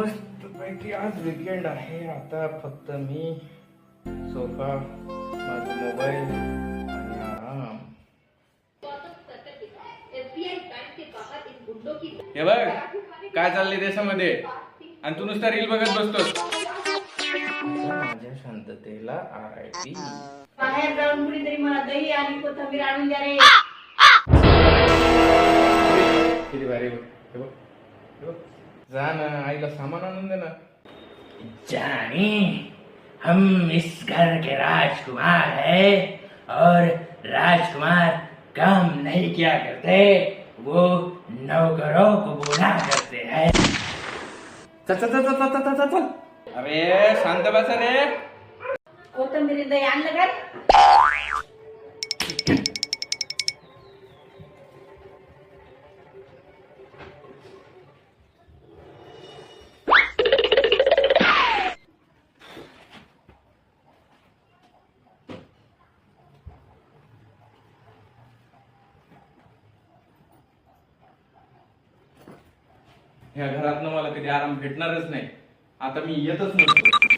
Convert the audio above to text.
मस्त पैकी आज वीकेंड आहे. आता फक्त मी सोफा, माझा मोबाईल आणि आराम. हे बघ काय चाललंय देशामध्ये आणि तू नुसता रील बघत बसतोस. माझ्या शांततेला RIP. बाहेर जाऊन कुणीतरी मला दही आणि कोथिंबीर आणून द्या रे. किती भारी बघ. हे बघ, हे बघ. जा ना, आईला सामान आणून दे ना. जानी, हम इस घर के राजकुमार है और राजकुमार काम नहीं किया करते, वो नौकरों को बोला करते हैं. चल चल चल चल चल चल चल. अरे शांत बसा रे. कोथिंबीर दही आणलं काय? ह्या घरातनं मला कधी आराम भेटणारच नाही. आता मी येतच नसतो.